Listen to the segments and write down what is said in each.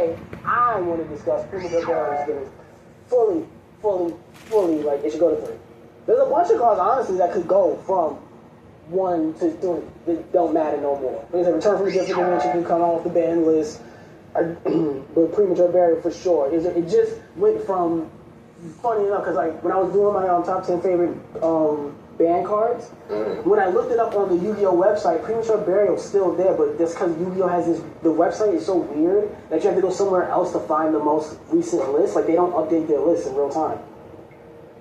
today, I want to discuss Premature Barrel Spinners fully, like, it should go to 3. There's a bunch of cards, honestly, that could go from 1 to 3. That don't matter no more. There's a Return from a Different Dimension can come off the ban list. But Premature Burial for sure. It just went from, funny enough, because like when I was doing my top 10 favorite band cards, when I looked it up on the Yugioh website, Premature Burial is still there, but that's because Yugioh has this, the website is so weird that you have to go somewhere else to find the most recent list. Like they don't update their list in real time.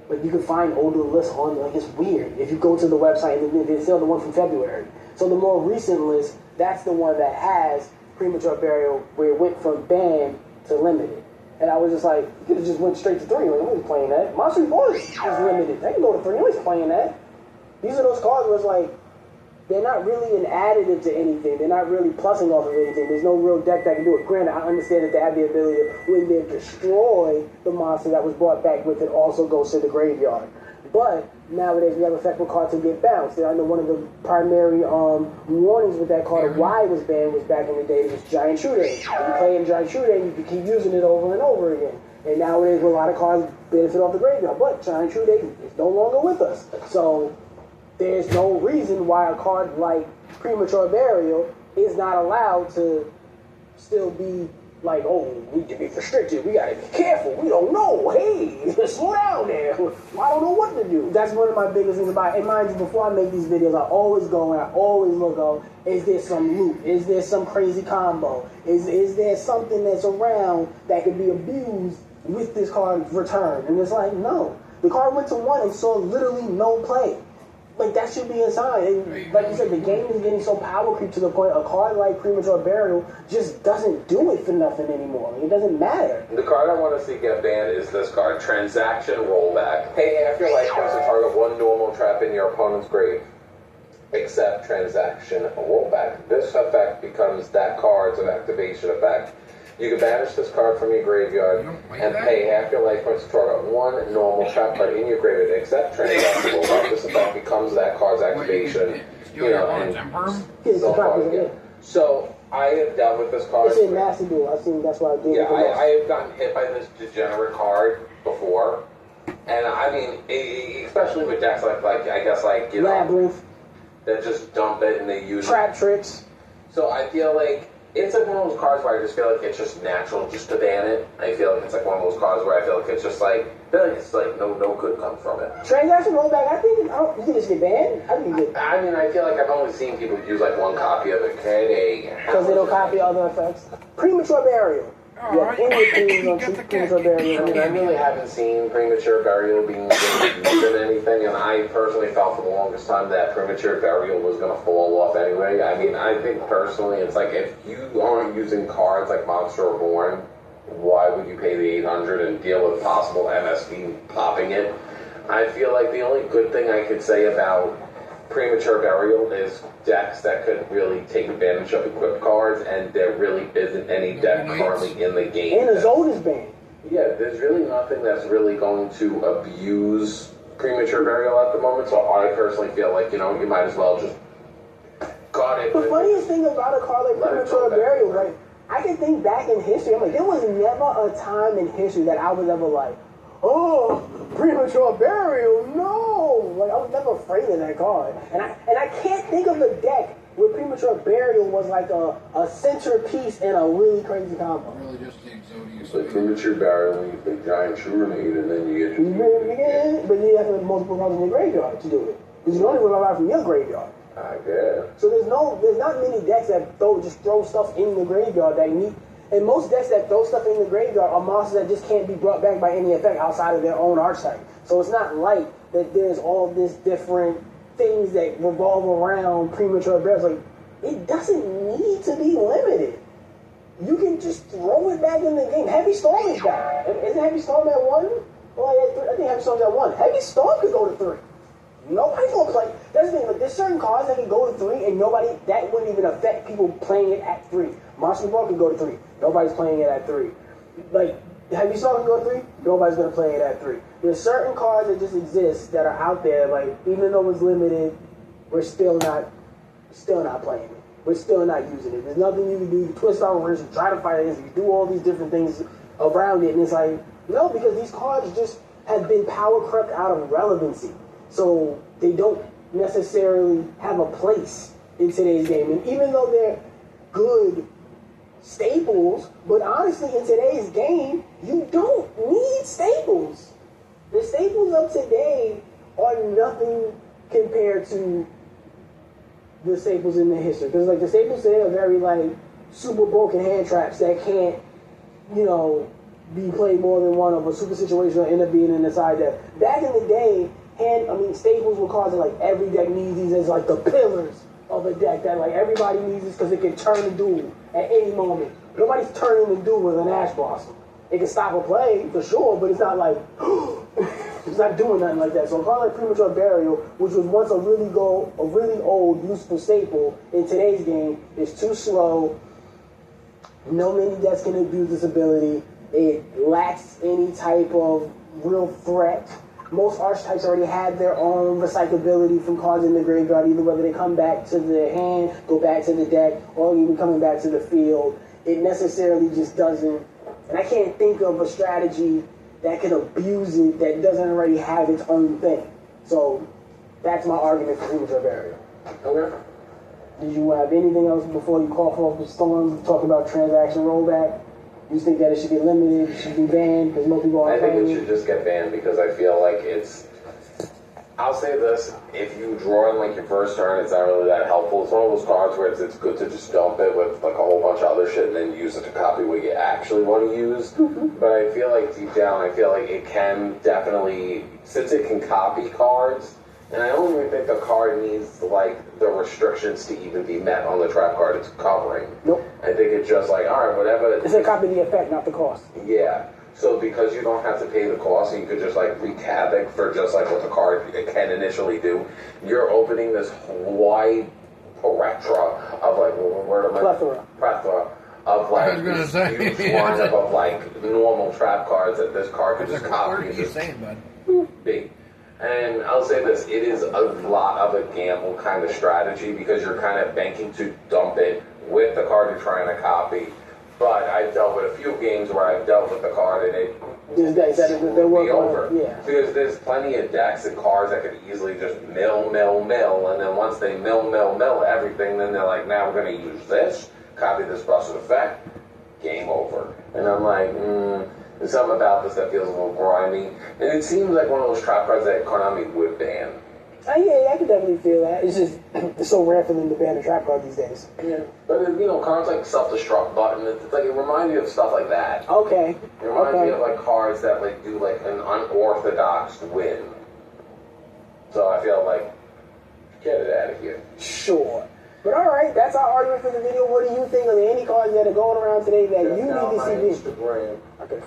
Like you can find older lists on, like it's weird. If you go to the website and they're still the one from February. So the more recent list, that's the one that has Premature Burial, where it went from banned to limited. And I was just like, you could have just went straight to 3. Like, nobody's playing that. Monster Reborn is limited. They can go to 3. Nobody's playing that. These are those cards where it's like, they're not really an additive to anything. They're not really plussing off of anything. There's no real deck that can do it. Granted, I understand that they have the ability to, when they destroy the monster that was brought back with it, also goes to the graveyard. But nowadays we have effective cards to get bounced. I know one of the primary warnings with that card of why it was banned was back in the day, it was Giant True Day. If you play in Giant True Day, you can keep using it over and over again. And nowadays a lot of cards benefit off the graveyard. But Giant True Day is no longer with us. So there's no reason why a card like Premature Burial is not allowed to still be like, oh, we need to be restricted. We gotta be careful. We don't know. Hey, slow down there. I don't know what to do. That's one of my biggest things about it. And mind you, before I make these videos, I always go and I always look up, is there some loot? Is there some crazy combo? Is there something that's around that could be abused with this card's return? And it's like, no. The card went to 1 and saw literally no play. Like, that should be a sign. And like you said, the game is getting so power creep to the point a card like Premature Burial just doesn't do it for nothing anymore. Like, it doesn't matter. The card I want to see get banned is this card, Transaction Rollback. Pay half your life points to target 1 normal trap in your opponent's grave, except Transaction Rollback. This effect becomes that card's an activation effect. You can banish this card from your graveyard and pay half your life points to target 1 normal trap card in your graveyard, except Transaction Rollback. This effect becomes that card's activation, and so far again. So I have dealt with this card. It's a nasty duel. I've seen. That's why I did. Yeah, I have gotten hit by this degenerate card before, and I mean, especially with decks like I guess like Labyrinth, that just dump it and they use trap tricks. So I feel like it's like one of those cards where I just feel like it's just natural just to ban it. I feel like it's like one of those cards where I feel like it's just like, I feel like it's like no good comes from it. Transaction Rollback, you think it should get banned? I mean, I feel like I've only seen people use like 1 copy of it. Because they don't copy other effects. Premature Burial. Yeah, Premature Burial. I mean, I really haven't seen Premature Burial being used in anything, and I personally felt for the longest time that Premature Burial was going to fall off anyway. I mean, I think personally, it's like if you aren't using cards like Monster Reborn, why would you pay the $800 and deal with possible MSV popping it? I feel like the only good thing I could say about Premature Burial is decks that could really take advantage of equipped cards, and there really isn't any deck currently in the game. And the Zone is banned. Yeah, there's really nothing that's really going to abuse Premature Burial at the moment, so I personally feel like, you might as well just got it. The funniest thing about a card like Premature Burial, like, I can think back in history, I'm like, there was never a time in history that I was ever like, oh, Premature Burial, no! Like, I was never afraid of that card. And I can't think of a deck where Premature Burial was like a centerpiece in a really crazy combo. Really just the Exodius. It's like Premature Burial, you play Giant True Grenade, and then you get your... But you have to have multiple cards in your graveyard to do it. Because you only run out from your graveyard. I guess. So there's not many decks that just throw stuff in the graveyard that need. And most decks that throw stuff in the graveyard are monsters that just can't be brought back by any effect outside of their own archetype. So it's not like that there's all this different things that revolve around Premature Burial. Like, it doesn't need to be limited. You can just throw it back in the game. Heavy Storm is back. Isn't Heavy Storm at 1? Well, I think Heavy Storm's at 1. Heavy Storm could go to 3. Nobody's gonna play. That's the thing. Like, there's certain cards that can go to 3, and that wouldn't even affect people playing it at 3. Monster Ball can go to 3. Nobody's playing it at 3. Like, Heavy Storm can go to 3. Nobody's gonna play it at 3. There's certain cards that just exist that are out there. Like, even though it's limited, we're still not playing it. but still not using it. There's nothing you can do. You twist out reverse, you try to fight it, you do all these different things around it, and it's like, no, because these cards just have been power crept out of relevancy. So they don't necessarily have a place in today's game. And even though they're good staples, but honestly, in today's game, you don't need staples. The staples of today are nothing compared to the staples in the history. Because, like, the staples today are very, like, super broken hand traps that can't, you know, be played more than one of a super situation or end up being in the side deck. Back in the day, staples were cards that, like, every deck needs these as, like, the pillars of a deck that, like, everybody needs this because it can turn the duel at any moment. Nobody's turning the duel with an Ash Blossom. It can stop a play, for sure, but it's not like, it's not doing nothing like that. So a card like Premature Burial, which was once a really old, useful staple in today's game, is too slow. No many decks can abuse this ability. It lacks any type of real threat. Most archetypes already have their own recyclability from cards in the graveyard, either whether they come back to the hand, go back to the deck, or even coming back to the field. It necessarily just doesn't. And I can't think of a strategy that can abuse it that doesn't already have its own thing. So that's my argument for Premature Burial. Okay. Did you have anything else before you cough off the storm? Talk about transaction rollback. You think that it should be limited, it should be banned because most people aren't playing? I think it should just get banned because I feel like it's. I'll say this: if you draw in like your first turn, it's not really that helpful. It's one of those cards where it's good to just dump it with like a whole bunch of other shit and then use it to copy what you actually want to use. But I feel like deep down, I feel like it can definitely, since it can copy cards. And I don't even think the card needs, like, the restrictions to even be met on the trap card it's covering. Nope. I think it's just like, all right, whatever. It's a copy the effect, not the cost. Yeah. So because you don't have to pay the cost and you could just, like, wreak havoc for just, like, what the card can initially do, you're opening this wide plethora of, like, plethora of, like, huge lineup of, like, normal trap cards that this card could just copy. What are you saying, bud? Big. And I'll say this, it is a lot of a gamble kind of strategy because you're kind of banking to dump it with the card you're trying to copy. But I've dealt with a few games where I've dealt with the card and it will be over. Yeah. Because there's plenty of decks and cards that could easily just mill, and then once they mill everything, then they're like, now we're going to use this, copy this busted effect, game over. And I'm like, there's something about this that feels a little grimy. And it seems like one of those trap cards that Konami would ban. Yeah, I can definitely feel that. It's just, it's so rare for them to ban a trap card these days. Yeah. But, you know, cards like Self-Destruct Button, it's like, it reminds me of stuff like that. Okay. It reminds me of, like, cards that, like, do, like, an unorthodox win. So I feel like, get it out of here. Sure. But alright, that's our argument for the video. What do you think of any cards that are going around today that you need to see? Instagram. Okay,